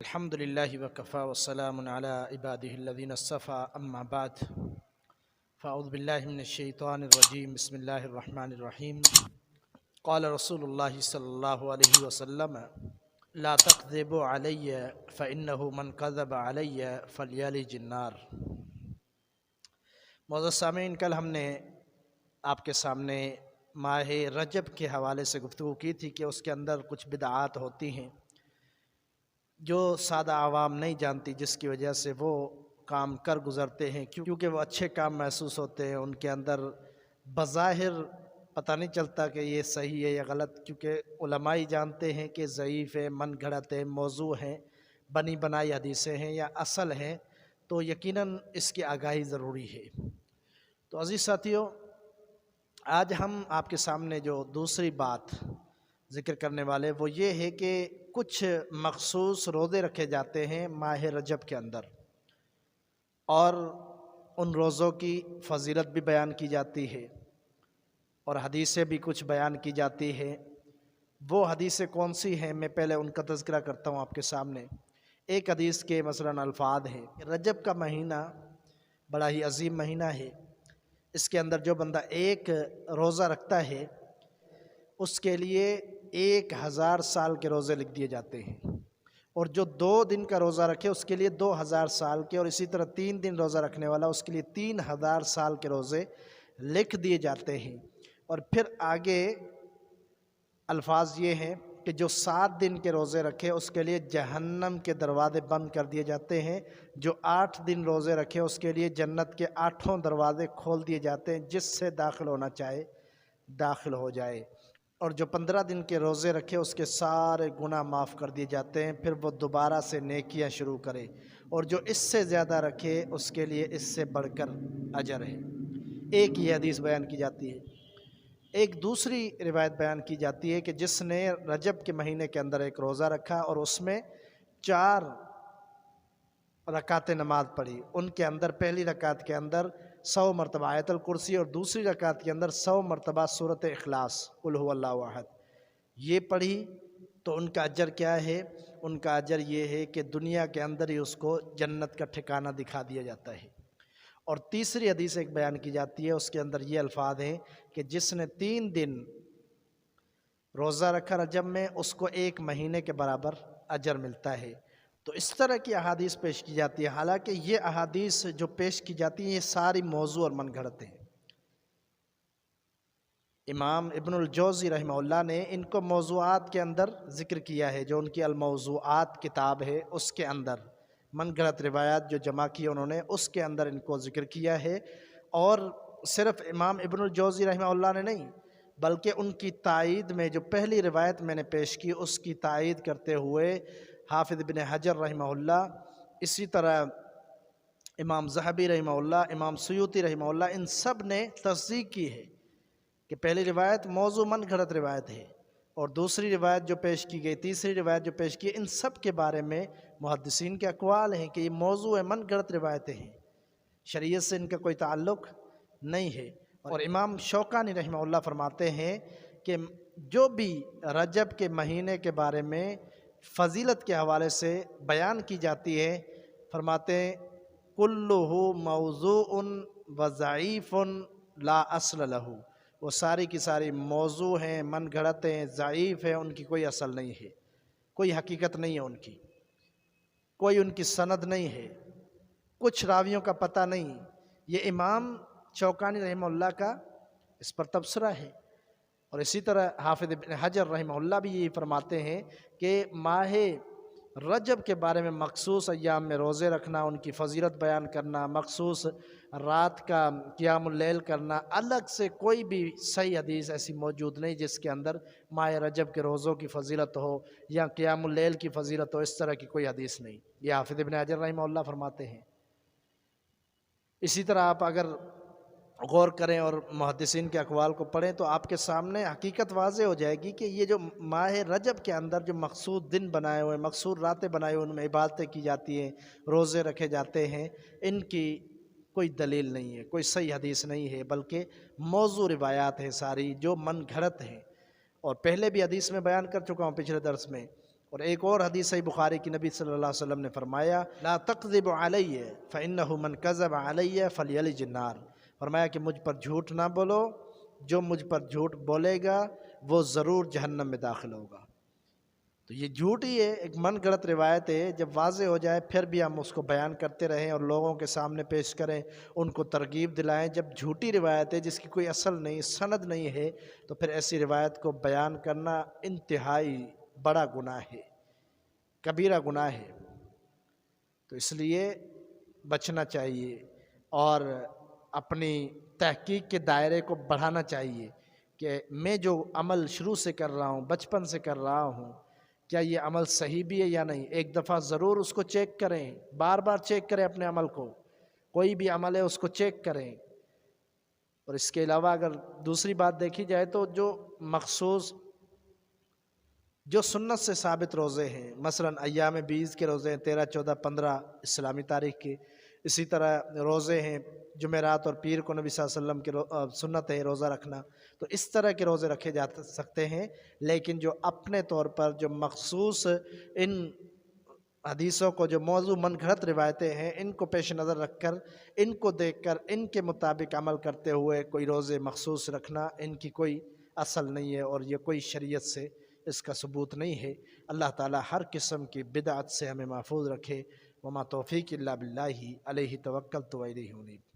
الحمد لله وكفى والسلام على عباده الذين اصطفى أما بعد فأعوذ بالله من الشيطان الرجيم بسم الله الرحمن الرحيم قال رسول الله صلى الله عليه وسلم لا تكذبوا علي فإنه من كذب علي فليلج النار۔ معزز سامعین، کل ہم نے آپ کے سامنے ماہ رجب کے حوالے سے گفتگو کی تھی کہ اس کے اندر کچھ بدعات ہوتی ہیں جو سادہ عوام نہیں جانتی، جس کی وجہ سے وہ کام کر گزرتے ہیں کیونکہ وہ اچھے کام محسوس ہوتے ہیں، ان کے اندر بظاہر پتہ نہیں چلتا کہ یہ صحیح ہے یا غلط، کیونکہ علماء ہی جانتے ہیں کہ ضعیف ہے، من گھڑت ہے، موضوع ہیں، بنی بنائی حدیثیں ہیں یا اصل ہیں، تو یقیناً اس کی آگاہی ضروری ہے۔ تو عزیز ساتھیو، آج ہم آپ کے سامنے جو دوسری بات ذکر کرنے والے وہ یہ ہے کہ کچھ مخصوص روزے رکھے جاتے ہیں ماہ رجب کے اندر، اور ان روزوں کی فضیلت بھی بیان کی جاتی ہے اور حدیثیں بھی کچھ بیان کی جاتی ہیں۔ وہ حدیثیں کون سی ہیں، میں پہلے ان کا تذکرہ کرتا ہوں آپ کے سامنے۔ ایک حدیث کے مثلاً الفاظ ہیں، رجب کا مہینہ بڑا ہی عظیم مہینہ ہے، اس کے اندر جو بندہ ایک روزہ رکھتا ہے اس کے لیے 1000 سال کے روزے لکھ دیے جاتے ہیں، اور جو 2 دن کا روزہ رکھے اس کے لیے 2000 سال کے، اور اسی طرح 3 دن روزہ رکھنے والا اس کے لیے 3000 سال کے روزے لکھ دیے جاتے ہیں۔ اور پھر آگے الفاظ یہ ہیں کہ جو 7 دن کے روزے رکھے اس کے لیے جہنم کے دروازے بند کر دیے جاتے ہیں، جو 8 دن روزے رکھے اس کے لیے جنت کے 8 دروازے کھول دیے جاتے ہیں، جس سے داخل ہونا چاہے داخل ہو جائے۔ اور جو 15 دن کے روزے رکھے اس کے سارے گناہ معاف کر دیے جاتے ہیں، پھر وہ دوبارہ سے نیکیاں شروع کرے، اور جو اس سے زیادہ رکھے اس کے لیے اس سے بڑھ کر اجر ہے۔ ایک یہ حدیث بیان کی جاتی ہے۔ ایک دوسری روایت بیان کی جاتی ہے کہ جس نے رجب کے مہینے کے اندر ایک روزہ رکھا اور اس میں 4 رکعتیں نماز پڑھی، ان کے اندر پہلی رکعت کے اندر 100 مرتبہ آیت الکرسی اور دوسری رکعت کے اندر 100 مرتبہ سورۃ اخلاص قل هو اللہ احد یہ پڑھی، تو ان کا اجر کیا ہے؟ ان کا اجر یہ ہے کہ دنیا کے اندر ہی اس کو جنت کا ٹھکانہ دکھا دیا جاتا ہے۔ اور تیسری حدیث ایک بیان کی جاتی ہے، اس کے اندر یہ الفاظ ہیں کہ جس نے 3 دن روزہ رکھا رجب میں اس کو 1 مہینے کے برابر اجر ملتا ہے۔ تو اس طرح کی احادیث پیش کی جاتی ہے، حالانکہ یہ احادیث جو پیش کی جاتی ہیں یہ ساری موضوع اور من گھڑت ہیں۔ امام ابن الجوزی رحمہ اللہ نے ان کو موضوعات کے اندر ذکر کیا ہے، جو ان کی الموضوعات کتاب ہے اس کے اندر من گھڑت روایات جو جمع کی انہوں نے، اس کے اندر ان کو ذکر کیا ہے۔ اور صرف امام ابن الجوزی رحمہ اللہ نے نہیں، بلکہ ان کی تائید میں جو پہلی روایت میں نے پیش کی اس کی تائید کرتے ہوئے حافظ ابن حجر رحمہ اللہ، اسی طرح امام ذہبی رحمہ اللہ، امام سیوطی رحمہ اللہ، ان سب نے تصدیق کی ہے کہ پہلی روایت موضوع من گھڑت روایت ہے، اور دوسری روایت جو پیش کی گئی، تیسری روایت جو پیش کی، ان سب کے بارے میں محدثین کے اقوال ہیں کہ یہ موضوع من گھڑت روایتیں ہیں، شریعت سے ان کا کوئی تعلق نہیں ہے۔ اور امام شوکانی رحمہ اللہ فرماتے ہیں کہ جو بھی رجب کے مہینے کے بارے میں فضیلت کے حوالے سے بیان کی جاتی ہے، فرماتے ہیں کلہ موضوع و ضعیف لا اصل لہ، وہ ساری کی ساری موضوع ہیں، من گھڑت ہیں، ضعیف ہیں، ان کی کوئی اصل نہیں ہے، کوئی حقیقت نہیں ہے، ان کی کوئی ان کی سند نہیں ہے، کچھ راویوں کا پتہ نہیں۔ یہ امام شوکانی رحمہ اللہ کا اس پر تبصرہ ہے۔ اور اسی طرح حافظ ابن حجر رحمہ اللہ بھی یہی فرماتے ہیں کہ ماہ رجب کے بارے میں مخصوص ایام میں روزے رکھنا، ان کی فضیلت بیان کرنا، مخصوص رات کا قیام اللیل کرنا، الگ سے کوئی بھی صحیح حدیث ایسی موجود نہیں جس کے اندر ماہ رجب کے روزوں کی فضیلت ہو یا قیام اللیل کی فضیلت ہو، اس طرح کی کوئی حدیث نہیں، یہ حافظ ابن حجر رحمہ اللہ فرماتے ہیں۔ اسی طرح آپ اگر غور کریں اور محدثین کے اقوال کو پڑھیں تو آپ کے سامنے حقیقت واضح ہو جائے گی کہ یہ جو ماہ رجب کے اندر جو مخصوص دن بنائے ہوئے، مخصوص راتیں بنائے ہوئے، ان میں عبادتیں کی جاتی ہیں، روزے رکھے جاتے ہیں، ان کی کوئی دلیل نہیں ہے، کوئی صحیح حدیث نہیں ہے، بلکہ موضوع روایات ہیں ساری جو من گھڑت ہیں۔ اور پہلے بھی حدیث میں بیان کر چکا ہوں پچھلے درس میں، اور ایک اور حدیث صحیح بخاری کی نبی صلی اللہ علیہ وسلم نے فرمایا لا تکذب علی فإنہ من کذب علی فلیلج النار، فرمایا کہ مجھ پر جھوٹ نہ بولو، جو مجھ پر جھوٹ بولے گا وہ ضرور جہنم میں داخل ہوگا۔ تو یہ جھوٹ ہی ہے، ایک من گھڑت روایت ہے، جب واضح ہو جائے پھر بھی ہم اس کو بیان کرتے رہیں اور لوگوں کے سامنے پیش کریں، ان کو ترغیب دلائیں۔ جب جھوٹی روایت ہے جس کی کوئی اصل نہیں، سند نہیں ہے، تو پھر ایسی روایت کو بیان کرنا انتہائی بڑا گناہ ہے، کبیرہ گناہ ہے۔ تو اس لیے بچنا چاہیے اور اپنی تحقیق کے دائرے کو بڑھانا چاہیے کہ میں جو عمل شروع سے کر رہا ہوں، بچپن سے کر رہا ہوں، کیا یہ عمل صحیح بھی ہے یا نہیں۔ ایک دفعہ ضرور اس کو چیک کریں، بار بار چیک کریں اپنے عمل کو، کوئی بھی عمل ہے اس کو چیک کریں۔ اور اس کے علاوہ اگر دوسری بات دیکھی جائے تو جو مخصوص جو سنت سے ثابت روزے ہیں، مثلا ایام بیز کے روزے ہیں، 13، 14، 15 اسلامی تاریخ کے، اسی طرح روزے ہیں جمعرات اور پیر کو نبی صلی اللہ علیہ وسلم کے سنت ہے روزہ رکھنا، تو اس طرح کے روزے رکھے جا سکتے ہیں۔ لیکن جو اپنے طور پر جو مخصوص ان حدیثوں کو، جو موضوع من گھڑت روایتیں ہیں، ان کو پیش نظر رکھ کر، ان کو دیکھ کر، ان کے مطابق عمل کرتے ہوئے کوئی روزے مخصوص رکھنا، ان کی کوئی اصل نہیں ہے اور یہ کوئی شریعت سے اس کا ثبوت نہیں ہے۔ اللہ تعالی ہر قسم کی بدعت سے ہمیں محفوظ رکھے۔ وما توفیق الا باللہ علیہ توکلت و الیہ انیب۔